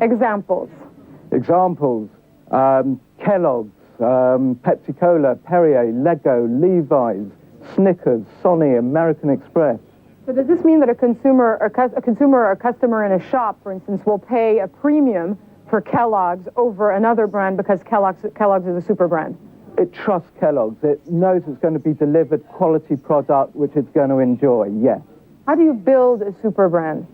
Examples. Examples, Kellogg's, Pepsi-Cola, Perrier, Lego, Levi's, Snickers, Sony, American Express. So does this mean that a consumer or a customer in a shop, for instance, will pay a premium for Kellogg's over another brand because Kellogg's is a super brand? It trusts Kellogg's. It knows it's going to be delivered quality product which it's going to enjoy, yes. How do you build a super brand?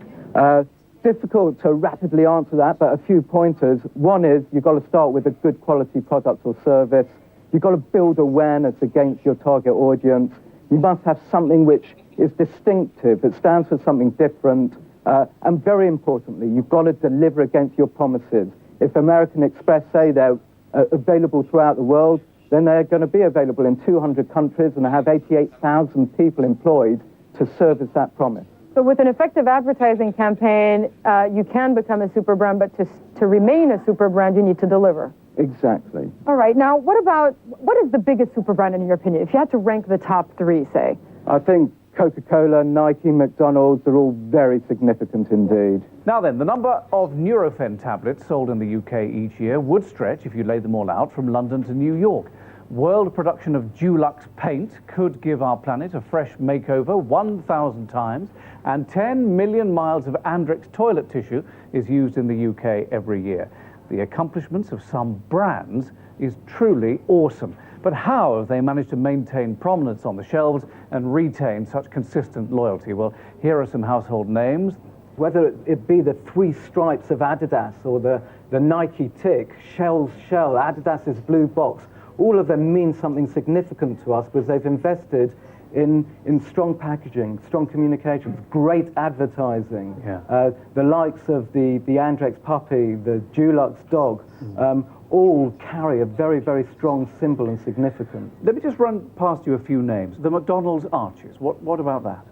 Difficult to rapidly answer that, but a few pointers. One is you've got to start with a good quality product or service. You've got to build awareness against your target audience. You must have something which is distinctive, it stands for something different. And very importantly, you've got to deliver against your promises. If American Express say they're available throughout the world, then they're going to be available in 200 countries and have 88,000 people employed to service that promise. So with an effective advertising campaign, you can become a super brand, but to remain a super brand, you need to deliver. Exactly. All right. Now, what is the biggest super brand in your opinion? If you had to rank the top three, say. I think Coca-Cola, Nike, McDonald's are all very significant indeed. Now then, the number of Nurofen tablets sold in the UK each year would stretch, if you laid them all out, from London to New York. World production of Dulux paint could give our planet a fresh makeover 1,000 times, and 10 million miles of Andrex toilet tissue is used in the UK every year. The accomplishments of some brands is truly awesome. But how have they managed to maintain prominence on the shelves and retain such consistent loyalty? Well, here are some household names. Whether it be the three stripes of Adidas or the Nike tick, Shell's shell, Adidas's blue box, all of them mean something significant to us because they've invested in strong packaging, strong communications, great advertising. Yeah. The likes of the Andrex puppy, the Dulux dog, all carry a very, very strong symbol and significance. Let me just run past you a few names. The McDonald's arches, what about that?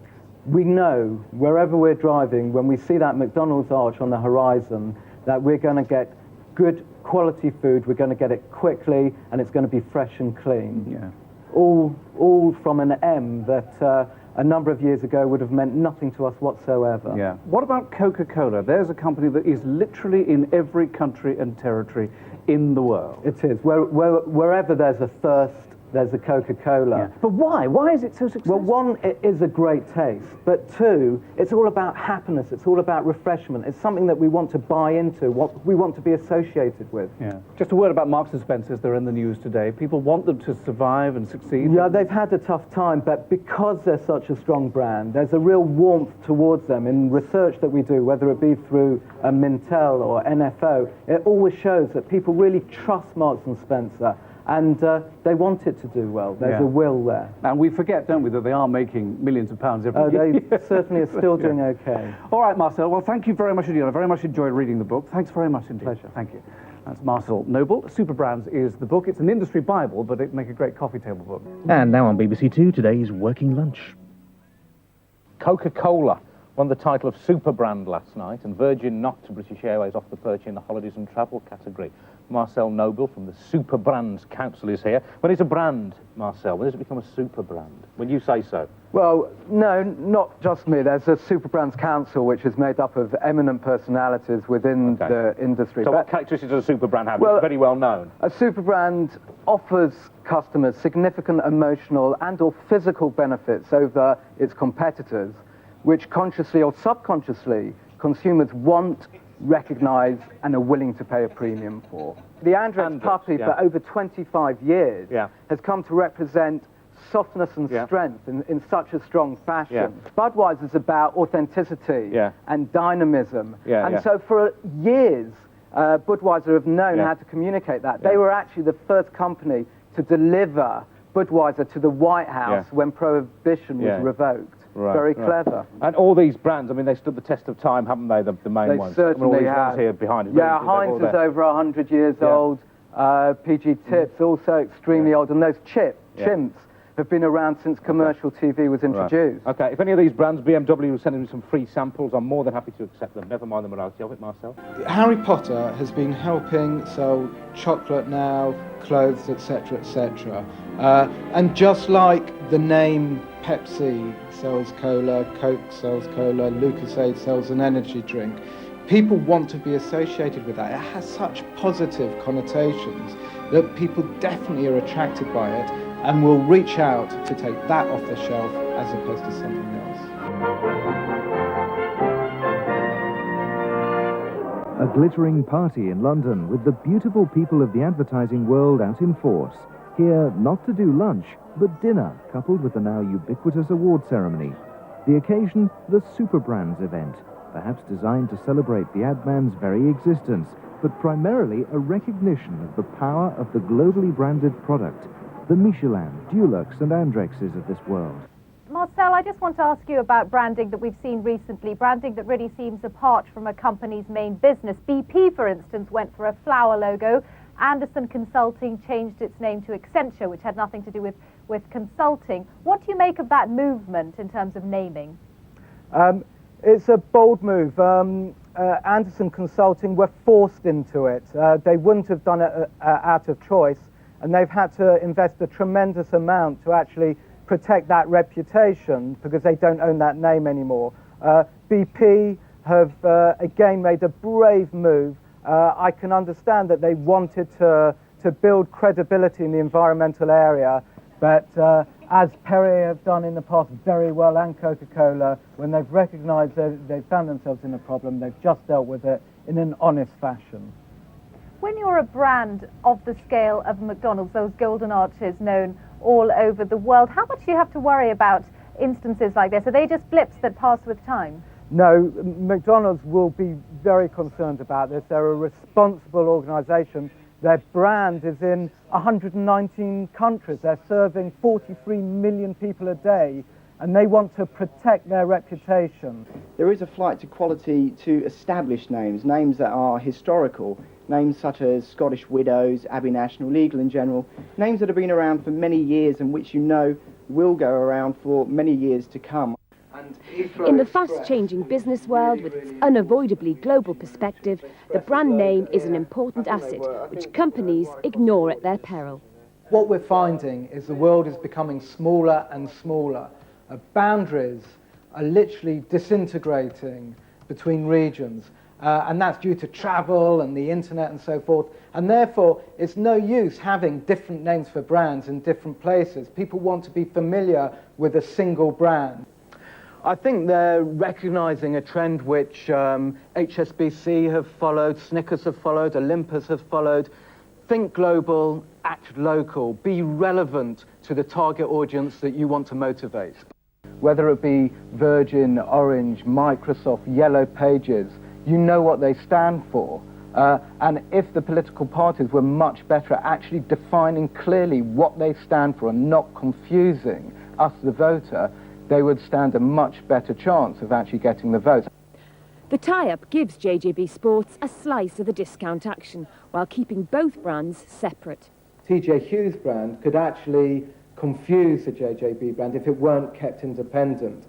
We know wherever we're driving, when we see that McDonald's arch on the horizon, that we're going to get good quality food, we're going to get it quickly, and it's going to be fresh and clean. Yeah. All from an M that a number of years ago would have meant nothing to us whatsoever. Yeah. What about Coca-Cola? There's a company that is literally in every country and territory in the world. It is. Wherever there's a thirst, there's a Coca-Cola. Yeah. But why? Why is it so successful? Well, one, it is a great taste. But two, it's all about happiness. It's all about refreshment. It's something that we want to buy into, what we want to be associated with. Yeah. Just a word about Marks and Spencer's. They're in the news today. People want them to survive and succeed. Yeah, they've had a tough time, but because they're such a strong brand, there's a real warmth towards them. In research that we do, whether it be through Mintel or NFO, it always shows that people really trust Marks and Spencer. And they want it to do well. There's a will there. And we forget, don't we, that they are making millions of pounds every year. They certainly are still doing okay. All right, Marcel. Well, thank you very much indeed. I very much enjoyed reading the book. Thanks very much indeed. Pleasure. Thank you. That's Marcel Noble. Superbrands is the book. It's an industry Bible, but it make a great coffee table book. And now on BBC Two, today's Working Lunch. Coca-Cola won the title of Superbrand last night, and Virgin knocked British Airways off the perch in the holidays and travel category. Marcel Noble from the Superbrands Council is here. When it's a brand, Marcel, when does it become a super brand? When you say so. Well, no, not just me. There's a Superbrands Council which is made up of eminent personalities within the industry. So what characteristics does a super brand have? Well, it's very well known. A super brand offers customers significant emotional and or physical benefits over its competitors, which consciously or subconsciously consumers want, recognise and are willing to pay a premium for. The Andrex puppy for over 25 years has come to represent softness and strength in such a strong fashion. Budweiser's about authenticity and dynamism. And so for years, Budweiser have known how to communicate that. They were actually the first company to deliver Budweiser to the White House when Prohibition was revoked. Right, very clever. And all these brands, I mean, they stood the test of time, haven't they, the main ones? They certainly all these have. ones here behind us. Yeah, Heinz is over 100 years old. PG Tips, also extremely old. And those chimps have been around since commercial TV was introduced. Okay, if any of these brands, BMW was sending me some free samples, I'm more than happy to accept them. Never mind the morality of it, Marcel. Harry Potter has been helping sell chocolate now, clothes, etc., etc. And just like the name Pepsi sells cola, Coke sells cola, Lucasade sells an energy drink, people want to be associated with that. It has such positive connotations that people definitely are attracted by it and will reach out to take that off the shelf as opposed to something else. A glittering party in London with the beautiful people of the advertising world out in force. Here, not to do lunch, but dinner, coupled with the now ubiquitous award ceremony. The occasion, the Superbrands event, perhaps designed to celebrate the ad man's very existence, but primarily a recognition of the power of the globally branded product, the Michelin, Dulux and Andrexes of this world. Marcel, I just want to ask you about branding that we've seen recently, branding that really seems apart from a company's main business. BP, for instance, went for a flower logo. Anderson Consulting changed its name to Accenture, which had nothing to do with consulting. What do you make of that movement in terms of naming? It's a bold move. Anderson Consulting were forced into it. They wouldn't have done it out of choice, and they've had to invest a tremendous amount to actually protect that reputation because they don't own that name anymore. BP have again made a brave move. I can understand that they wanted to build credibility in the environmental area, but as Perrier have done in the past very well, and Coca-Cola, when they've recognised that they've found themselves in a problem, they've just dealt with it in an honest fashion. When you're a brand of the scale of McDonald's, those golden arches known all over the world, how much do you have to worry about instances like this? Are they just blips that pass with time? No, McDonald's will be very concerned about this. They're a responsible organisation. Their brand is in 119 countries. They're serving 43 million people a day, and they want to protect their reputation. There is a flight to quality to established names, names that are historical, names such as Scottish Widows, Abbey National, Legal & General, names that have been around for many years and which you know will go around for many years to come. In the fast-changing business world, with its unavoidably global perspective, the brand name is an important asset, which companies ignore at their peril. What we're finding is the world is becoming smaller and smaller. Boundaries are literally disintegrating between regions, and that's due to travel and the internet and so forth, and therefore it's no use having different names for brands in different places. People want to be familiar with a single brand. I think they're recognising a trend which HSBC have followed, Snickers have followed, Olympus have followed. Think global, act local, be relevant to the target audience that you want to motivate. Whether it be Virgin, Orange, Microsoft, Yellow Pages, you know what they stand for. And if the political parties were much better at actually defining clearly what they stand for and not confusing us, the voter, they would stand a much better chance of actually getting the vote. The tie-up gives JJB Sports a slice of the discount action, while keeping both brands separate. TJ Hughes brand could actually confuse the JJB brand if it weren't kept independent.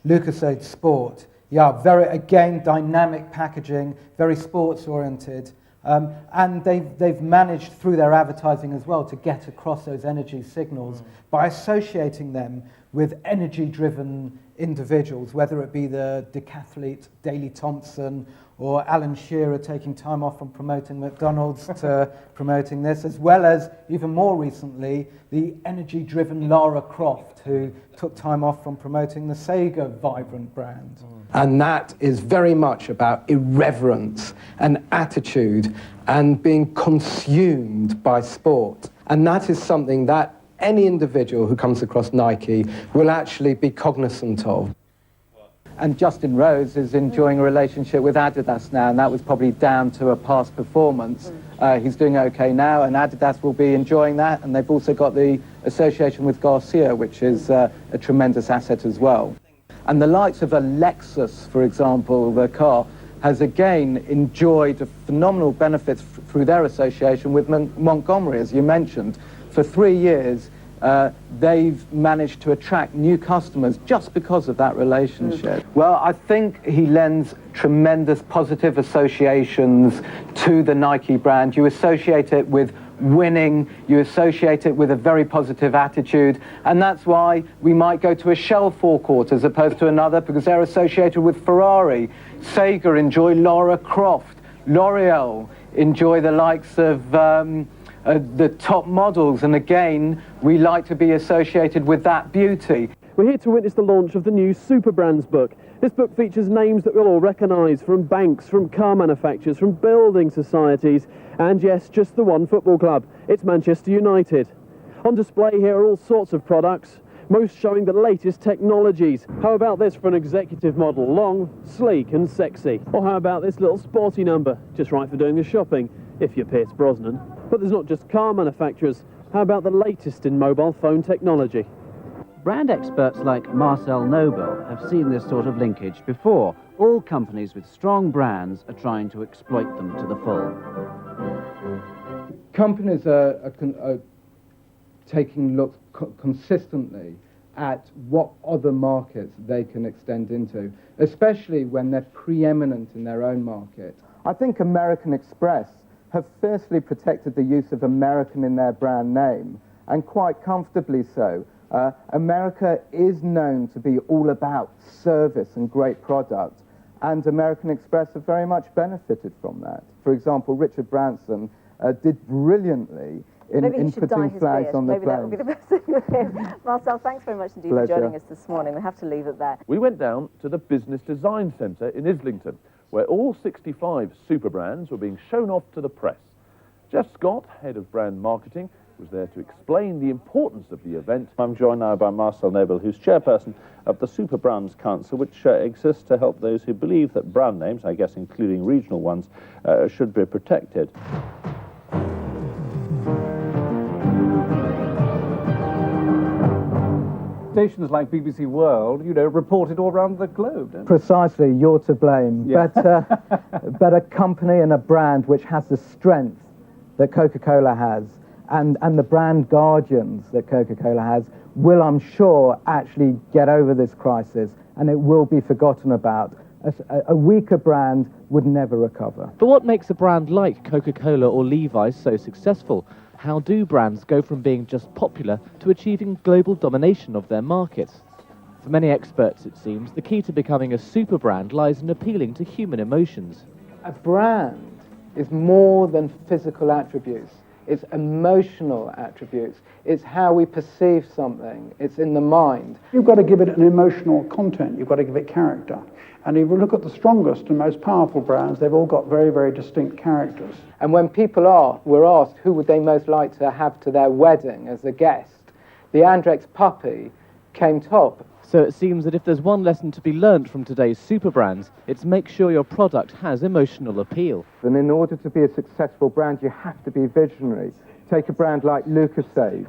LucasAid Sport, yeah, very, again, dynamic packaging, very sports-oriented. And they've managed through their advertising as well to get across those energy signals by associating them with energy-driven individuals, whether it be the decathlete Daley Thompson or Alan Shearer taking time off from promoting McDonald's to promoting this, as well as, even more recently, the energy-driven Lara Croft, who took time off from promoting the Sega Vibrant brand. And that is very much about irreverence and attitude and being consumed by sport. And that is something that any individual who comes across Nike will actually be cognizant of. And Justin Rose is enjoying a relationship with Adidas now, and that was probably down to a past performance. He's doing okay now, and Adidas will be enjoying that, and they've also got the association with Garcia, which is a tremendous asset as well. And the likes of a Lexus, for example, the car, has again enjoyed phenomenal benefits through their association with Montgomery, as you mentioned. For 3 years, they've managed to attract new customers just because of that relationship. Well, I think he lends tremendous positive associations to the Nike brand. You associate it with winning, you associate it with a very positive attitude, and that's why we might go to a Shell forecourt as opposed to another, because they're associated with Ferrari. Sega enjoy Lara Croft. L'Oreal enjoy the likes of the top models, and again, we like to be associated with that beauty. We're here to witness the launch of the new Superbrands book. This book features names that we'll all recognise, from banks, from car manufacturers, from building societies, and yes, just the one football club. It's Manchester United. On display here are all sorts of products, most showing the latest technologies. How about this for an executive model? Long, sleek and sexy. Or how about this little sporty number? Just right for doing the shopping, if you're Pierce Brosnan. But there's not just car manufacturers. How about the latest in mobile phone technology? Brand experts like Marcel Nobel have seen this sort of linkage before. All companies with strong brands are trying to exploit them to the full. Companies are taking looks consistently at what other markets they can extend into, especially when they're preeminent in their own market. I think American Express have fiercely protected the use of American in their brand name, and quite comfortably so. America is known to be all about service and great product, and American Express have very much benefited from that. For example, Richard Branson did brilliantly in putting flags on the planes. Maybe that would be the best thing with him. Marcel, thanks very much indeed for joining us this morning. We have to leave it there. We went down to the Business Design Centre in Islington, where all 65 Superbrands were being shown off to the press. Jeff Scott, head of brand marketing, was there to explain the importance of the event. I'm joined now by Marcel Nobel, who's chairperson of the Superbrands Council, which exists to help those who believe that brand names, I guess including regional ones, should be protected. Stations like BBC World, you know, report it all around the globe, don't they? Precisely, you're to blame. Yeah. But a company and a brand which has the strength that Coca-Cola has, and the brand guardians that Coca-Cola has, will, I'm sure, actually get over this crisis, and it will be forgotten about. A weaker brand would never recover. But what makes a brand like Coca-Cola or Levi's so successful? How do brands go from being just popular to achieving global domination of their markets? For many experts, it seems, the key to becoming a super brand lies in appealing to human emotions. A brand is more than physical attributes. It's emotional attributes. It's how we perceive something. It's in the mind. You've got to give it an emotional content. You've got to give it character. And if you look at the strongest and most powerful brands, they've all got very, very distinct characters. And when people were asked who would they most like to have to their wedding as a guest, the Andrex puppy came top. So it seems that if there's one lesson to be learnt from today's super brands, it's make sure your product has emotional appeal. And in order to be a successful brand, you have to be visionary. Take a brand like Lucozade.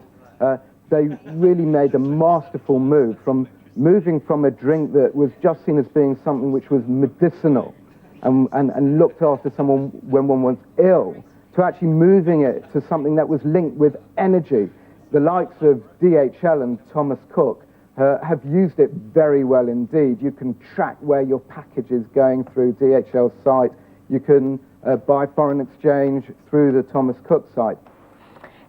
They really made a masterful move from moving from a drink that was just seen as being something which was medicinal and looked after someone when one was ill, to actually moving it to something that was linked with energy. The likes of DHL and Thomas Cook have used it very well indeed. You can track where your package is going through DHL's site. You can buy foreign exchange through the Thomas Cook site.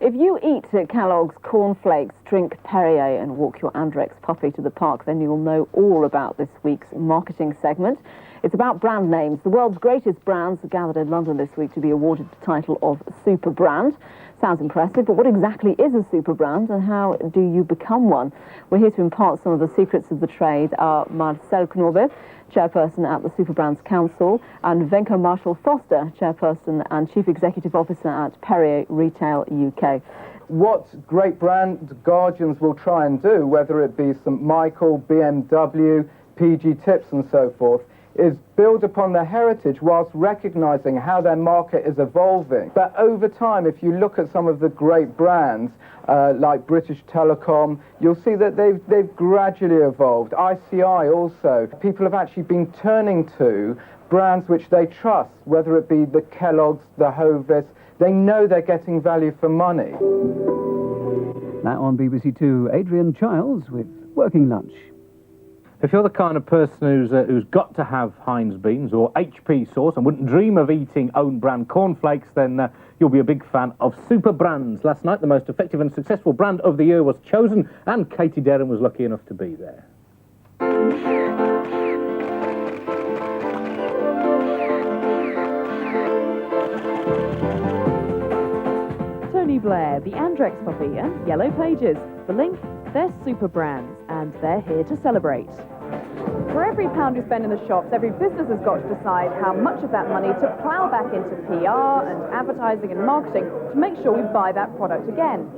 If you eat Kellogg's cornflakes, drink Perrier and walk your Andrex puppy to the park, then you'll know all about this week's marketing segment. It's about brand names. The world's greatest brands gathered in London this week to be awarded the title of Super Brand. Sounds impressive, but what exactly is a super brand and how do you become one? We're here to impart some of the secrets of the trade. Marcel Nobel, chairperson at the Superbrands Council, and Venko Marshall Foster, chairperson and chief executive officer at Perrier Retail UK. What great brand guardians will try and do, whether it be St. Michael, BMW, PG Tips and so forth, is build upon their heritage whilst recognising how their market is evolving. But over time, if you look at some of the great brands, like British Telecom, you'll see that they've gradually evolved. ICI also. People have actually been turning to brands which they trust, whether it be the Kellogg's, the Hovis. They know they're getting value for money. Now on BBC Two, Adrian Childs with Working Lunch. If you're the kind of person who's got to have Heinz beans or HP sauce and wouldn't dream of eating own brand cornflakes, then you'll be a big fan of Superbrands. Last night, the most effective and successful brand of the year was chosen, and Katie Derham was lucky enough to be there. Tony Blair, the Andrex puppy, and Yellow Pages. The link, they're Superbrands, and they're here to celebrate. For every pound you spend in the shops, every business has got to decide how much of that money to plough back into PR and advertising and marketing to make sure we buy that product again.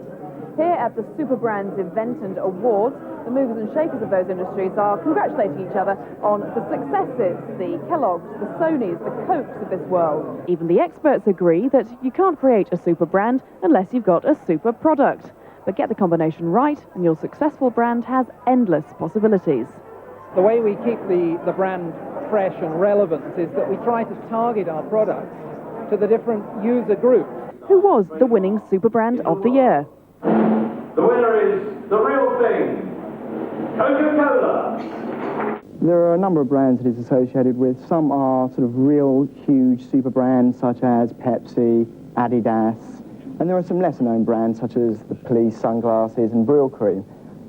Here at the Superbrands event and awards, the movers and shakers of those industries are congratulating each other on the successes, the Kellogg's, the Sonys, the Cokes of this world. Even the experts agree that you can't create a super brand unless you've got a super product. But get the combination right and your successful brand has endless possibilities. The way we keep the brand fresh and relevant is that we try to target our products to the different user groups. Who was the winning Superbrand of the year? The winner is the real thing, Coca-Cola. There are a number of brands it is associated with. Some are sort of real huge super brands such as Pepsi, Adidas, and there are some lesser known brands such as the Police sunglasses and Brylcreem.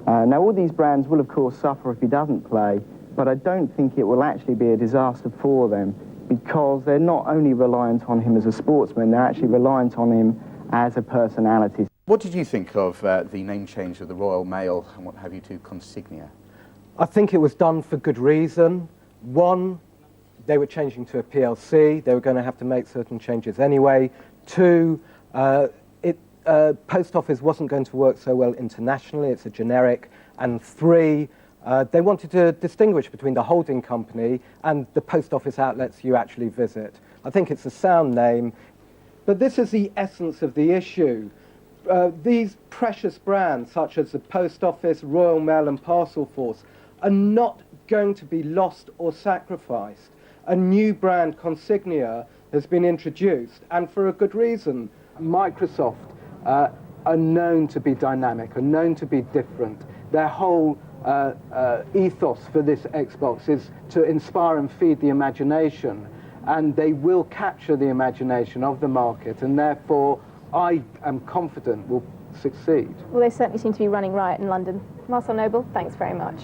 Now all these brands will of course suffer if he doesn't play, but I don't think it will actually be a disaster for them because they're not only reliant on him as a sportsman, they're actually reliant on him as a personality. What did you think of the name change of the Royal Mail and what have you to Consignia? I think it was done for good reason. One, they were changing to a PLC. They were going to have to make certain changes anyway. Two, Post Office wasn't going to work so well internationally. It's a generic. And three, they wanted to distinguish between the holding company and the post office outlets you actually visit. I think it's a sound name. But this is the essence of the issue. These precious brands, such as the Post Office, Royal Mail and Parcel Force, are not going to be lost or sacrificed. A new brand, Consignia, has been introduced, and for a good reason. Microsoft are known to be dynamic, are known to be different. Their whole ethos for this Xbox is to inspire and feed the imagination, and they will capture the imagination of the market, and therefore I am confident will succeed. Well, they certainly seem to be running riot in London. Marcel Noble, thanks very much.